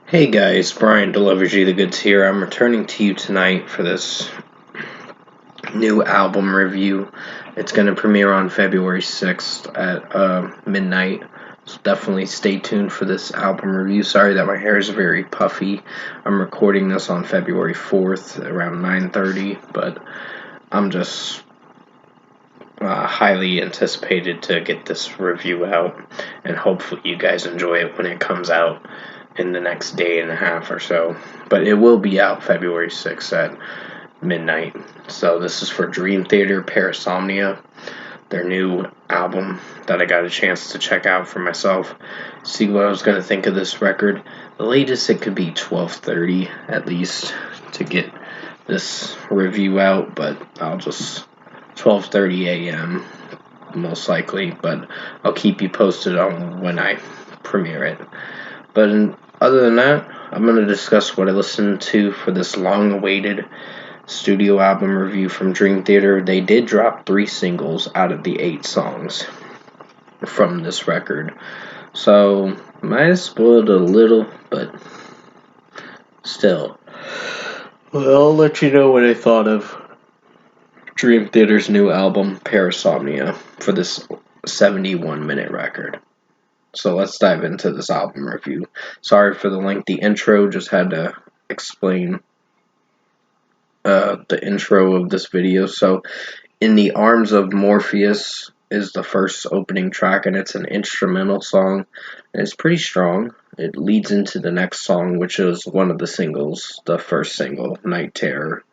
Hey guys, Brian Delivers You the Goods here. I'm returning to you tonight for this new album review. It's going to premiere on February 6th at midnight. So definitely stay tuned for this album review. Sorry that my hair is very puffy. I'm recording this on February 4th around 9:30, but I'm just highly anticipated to get this review out, and hopefully you guys enjoy it when it comes out in the next day and a half or so. But it will be out February 6th at midnight. So this is for Dream Theater Parasomnia, their new album that I got a chance to check out for myself, see what I was going to think of this record. The latest it could be 12:30 at least to get this review out, but I'll just 12:30 a.m. most likely, but I'll keep you posted on when I premiere it. Other than that, I'm going to discuss what I listened to for this long-awaited studio album review from Dream Theater. They did drop 3 singles out of the 8 songs from this record, so might have spoiled it a little, but still. Well, I'll let you know what I thought of Dream Theater's new album, Parasomnia, for this 71-minute record. So let's dive into this album review. Sorry for the lengthy intro, just had to explain the intro of this video. So, In the Arms of Morpheus is the first opening track, and it's an instrumental song, and it's pretty strong. It leads into the next song, which is one of the singles, the first single, Night Terror.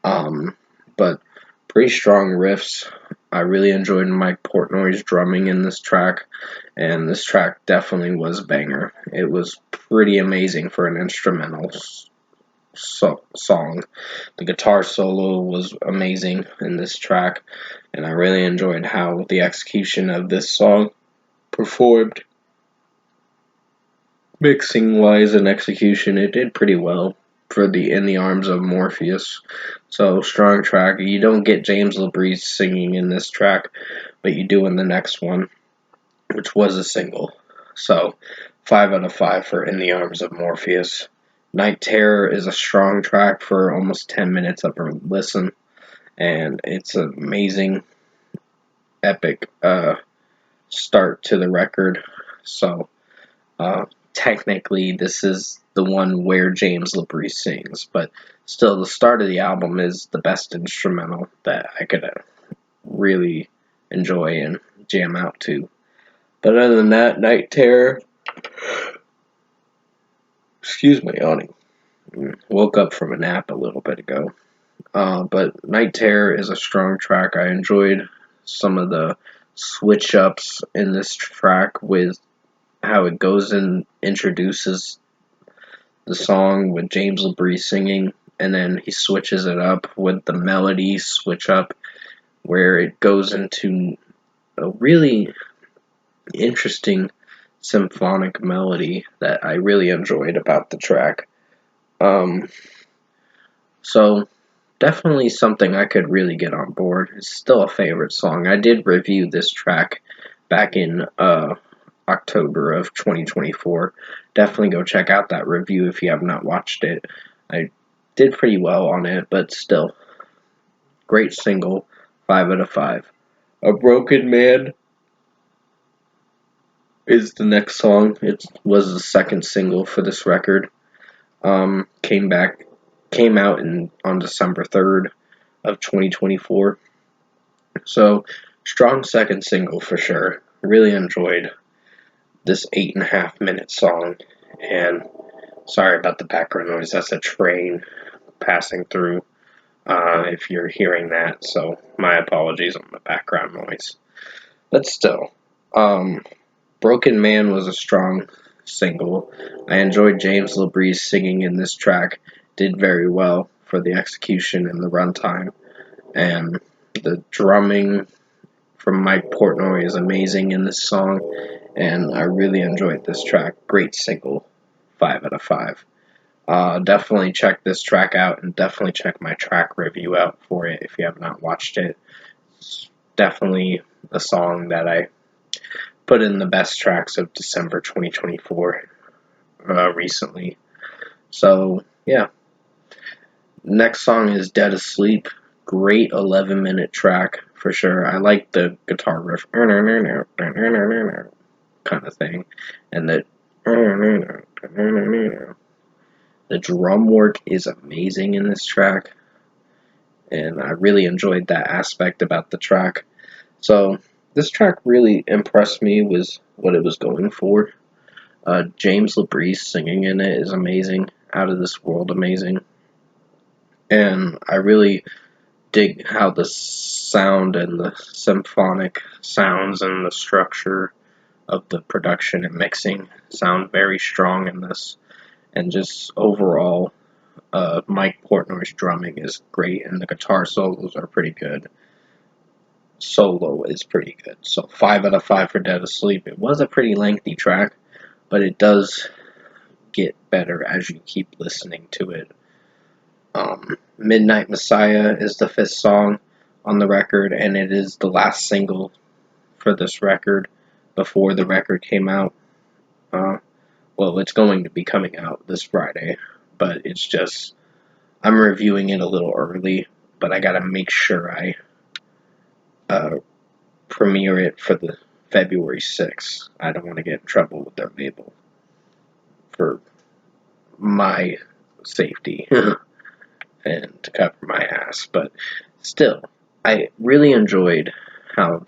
But pretty strong riffs. I really enjoyed Mike Portnoy's drumming in this track, and this track definitely was a banger. It was pretty amazing for an instrumental song. The guitar solo was amazing in this track, and I really enjoyed how the execution of this song performed. Mixing wise and execution, it did pretty well for the In the Arms of Morpheus. So, strong track. You don't get James LaBrie singing in this track, but you do in the next one, which was a single. So, 5 out of 5 for In the Arms of Morpheus. Night Terror is a strong track for almost 10 minutes of a listen, and it's an amazing, epic start to the record. So, technically, this is the one where James LaBrie sings, but still, the start of the album is the best instrumental that I could really enjoy and jam out to. But other than that, Night Terror. Excuse my yawning. Woke up from a nap a little bit ago. But Night Terror is a strong track. I enjoyed some of the switch ups in this track with how it goes and introduces the song with James LaBrie singing, and then he switches it up with the melody switch up, where it goes into a really interesting symphonic melody that I really enjoyed about the track. So definitely something I could really get on board. It's still a favorite song. I did review this track back in October of 2024. Definitely go check out that review if you have not watched it. I did pretty well on it, but still, great single, 5 out of 5. A Broken Man is the next song. It was the second single for this record. Came out on December 3rd of 2024. So, strong second single for sure. Really enjoyed this 8.5 minute song, and sorry about the background noise. That's a train passing through. If you're hearing that, so my apologies on the background noise. But still, Broken Man was a strong single. I enjoyed James LaBrie's singing in this track. Did very well for the execution and the runtime, and the drumming from Mike Portnoy is amazing in this song, and I really enjoyed this track. Great single, 5 out of 5. Definitely check this track out, and definitely check my track review out for it if you have not watched it. It's definitely a song that I put in the best tracks of December 2024 recently. So yeah, next song is Dead Asleep. Great 11-minute track for sure. I like the guitar riff kind of thing, and the drum work is amazing in this track, and I really enjoyed that aspect about the track. So this track really impressed me with what it was going for. James LaBrie singing in it is amazing, out of this world amazing, and I really dig how the sound and the symphonic sounds and the structure of the production and mixing sound very strong in this, and just overall, Mike Portnoy's drumming is great, and the guitar solos are pretty good. Solo is pretty good. So 5 out of 5 for Dead Asleep. It was a pretty lengthy track, but it does get better as you keep listening to it. Midnight Messiah is the 5th song on the record, and it is the last single for this record before the record came out. Well, it's going to be coming out this Friday, but it's just, I'm reviewing it a little early, but I gotta make sure I premiere it for the February 6th. I don't want to get in trouble with their label for my safety and to cover my ass, but still, I really enjoyed how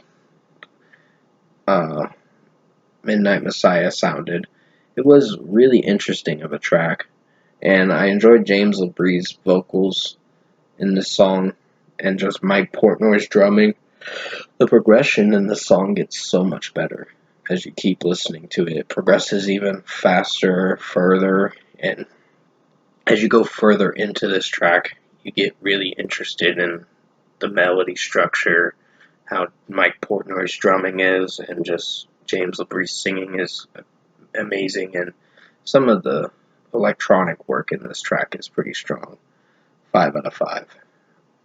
Midnight Messiah sounded. It was really interesting of a track, and I enjoyed James LaBrie's vocals in this song, and just Mike Portnoy's drumming. The progression in the song gets so much better as you keep listening to it. It progresses even faster, further, and as you go further into this track, you get really interested in the melody structure, how Mike Portnoy's drumming is, and just James LaBrie's singing is amazing, and some of the electronic work in this track is pretty strong. 5 out of 5.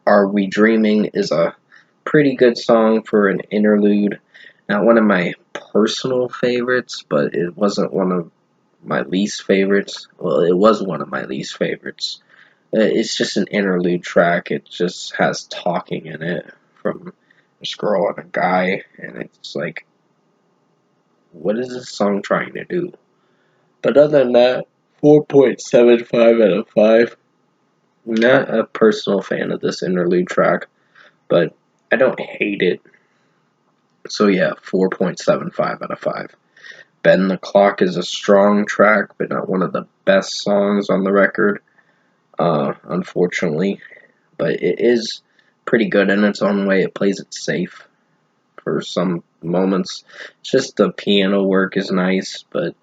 Are We Dreaming is a pretty good song for an interlude. Not one of my personal favorites, but it wasn't one of my least favorites. Well, it was one of my least favorites. It's just an interlude track. It just has talking in it from this girl and a guy, and it's like, what is this song trying to do? But other than that, 4.75 out of 5. Not a personal fan of this interlude track, but I don't hate it. So yeah, 4.75 out of 5. Bend the Clock is a strong track, but not one of the best songs on the record, unfortunately. But it is pretty good in its own way. It plays it safe for some moments. It's just the piano work is nice, but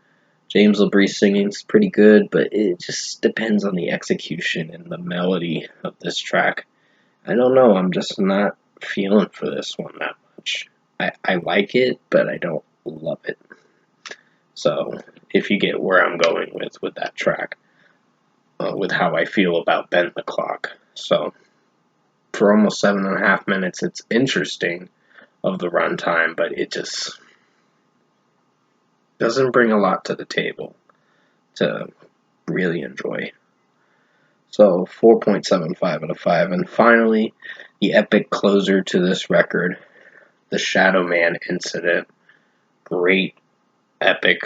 James LaBrie's singing is pretty good, but it just depends on the execution and the melody of this track. I don't know, I'm just not feeling for this one that much. I like it, but I don't love it. So, if you get where I'm going with that track, with how I feel about Bend the Clock. So, for almost 7.5 minutes, it's interesting of the runtime, but it just doesn't bring a lot to the table to really enjoy. So 4.75 out of 5. And finally, the epic closer to this record, the Shadow Man Incident. Great epic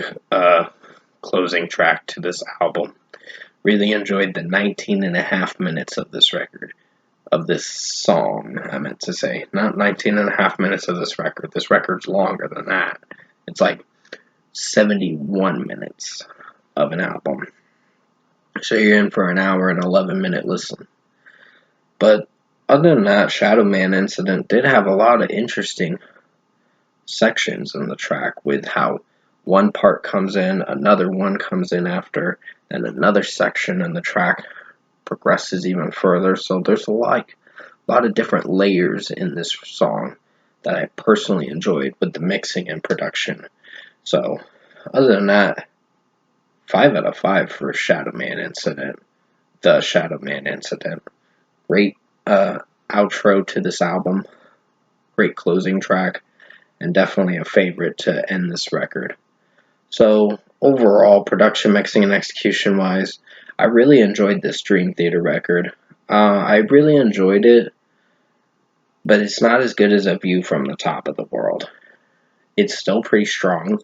closing track to this album. Really enjoyed the 19.5 minutes of this record. Of this song, I meant to say. Not 19.5 minutes of this record. This record's longer than that. It's like 71 minutes of an album. So you're in for an hour and 11-minute listen. But other than that, Shadow Man Incident did have a lot of interesting sections in the track with how one part comes in, another one comes in after, and another section in the track progresses even further. So there's a lot of different layers in this song that I personally enjoyed with the mixing and production. So other than that, 5 out of 5 for Shadow Man Incident. The Shadow Man Incident. Great outro to this album. Great closing track. And definitely a favorite to end this record. So overall, production, mixing, and execution wise, I really enjoyed this Dream Theater record. I really enjoyed it, but it's not as good as A View from the Top of the World. It's still pretty strong.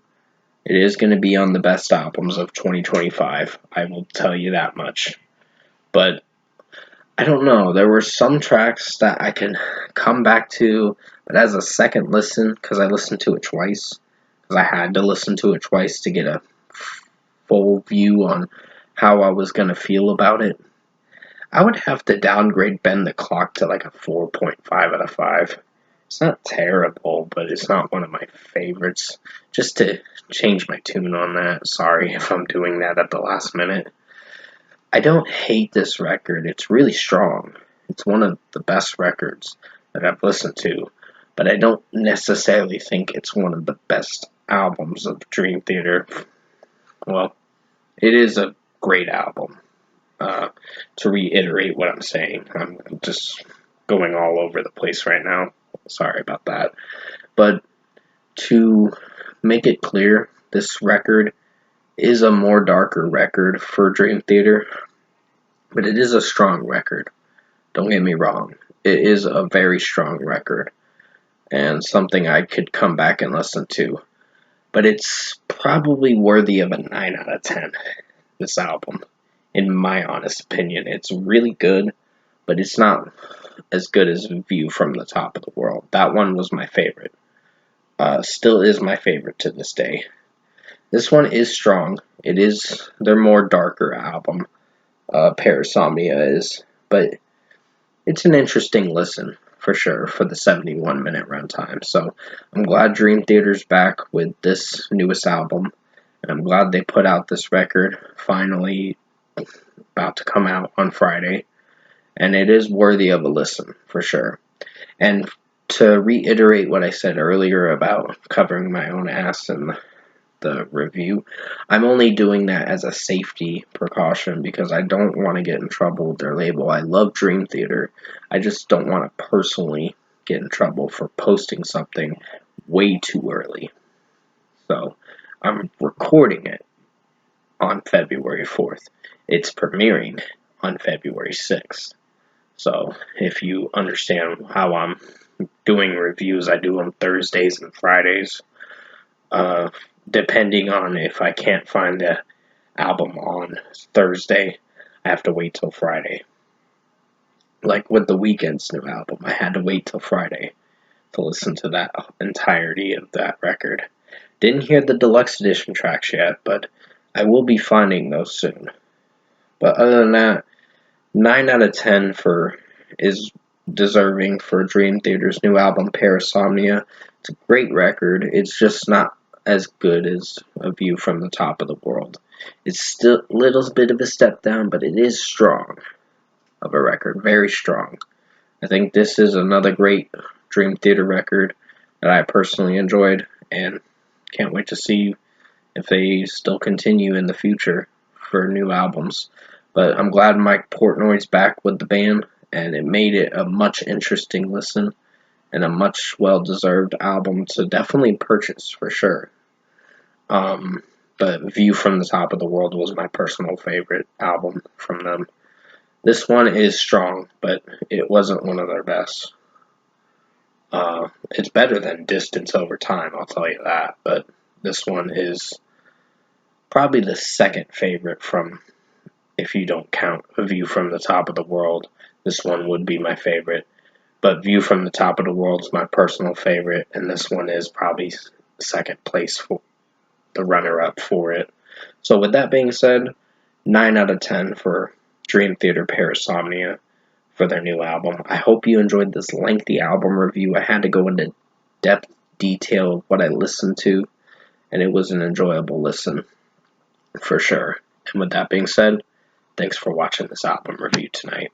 It is going to be on the best albums of 2025. I will tell you that much. But I don't know. There were some tracks that I can come back to, but as a second listen, because I listened to it twice, because I had to listen to it twice to get a full view on how I was going to feel about it, I would have to downgrade Bend the Clock to like a 4.5 out of 5. It's not terrible, but it's not one of my favorites. Just to change my tune on that. Sorry if I'm doing that at the last minute. I don't hate this record. It's really strong. It's one of the best records that I've listened to, but I don't necessarily think it's one of the best albums of Dream Theater. Well, it is a great album. To reiterate what I'm saying, I'm just going all over the place right now. Sorry about that. But to make it clear, this record is a more darker record for Dream Theater, but it is a strong record. Don't get me wrong. It is a very strong record and something I could come back and listen to. But it's probably worthy of a 9 out of 10, this album. In my honest opinion, it's really good, but it's not as good as View from the Top of the World. That one was my favorite. Still is my favorite to this day. This one is strong. It is their more darker album. Parasomnia is, but it's an interesting listen for sure for the 71-minute runtime. So I'm glad Dream Theater's back with this newest album, and I'm glad they put out this record finally about to come out on Friday, and it is worthy of a listen for sure. And to reiterate what I said earlier about covering my own ass in the review, I'm only doing that as a safety precaution because I don't want to get in trouble with their label. I love Dream Theater. I just don't want to personally get in trouble for posting something way too early. So I'm recording it on February 4th. It's premiering on February 6th. So if you understand how I'm doing reviews, I do them Thursdays and Fridays. Depending on if I can't find the album on Thursday, I have to wait till Friday. Like with the Weeknd's new album, I had to wait till Friday to listen to that entirety of that record. Didn't hear the deluxe edition tracks yet, but I will be finding those soon. But other than that, 9 out of 10 is deserving for Dream Theater's new album, Parasomnia. It's a great record. It's just not as good as A View from the Top of the World. It's still a little bit of a step down, but it is strong of a record. Very strong. I think this is another great Dream Theater record that I personally enjoyed, and can't wait to see if they still continue in the future for new albums. But I'm glad Mike Portnoy's back with the band, and it made it a much interesting listen and a much well-deserved album to definitely purchase for sure. But View from the Top of the World was my personal favorite album from them. This one is strong, but it wasn't one of their best. It's better than Distance Over Time, I'll tell you that, but this one is probably the second favorite from, if you don't count A View from the Top of the World, this one would be my favorite. But View from the Top of the World is my personal favorite, and this one is probably second place for the runner-up for it. So with that being said, 9 out of 10 for Dream Theater Parasomnia for their new album. I hope you enjoyed this lengthy album review. I had to go into depth detail of what I listened to, and it was an enjoyable listen for sure. And with that being said, thanks for watching this album review tonight.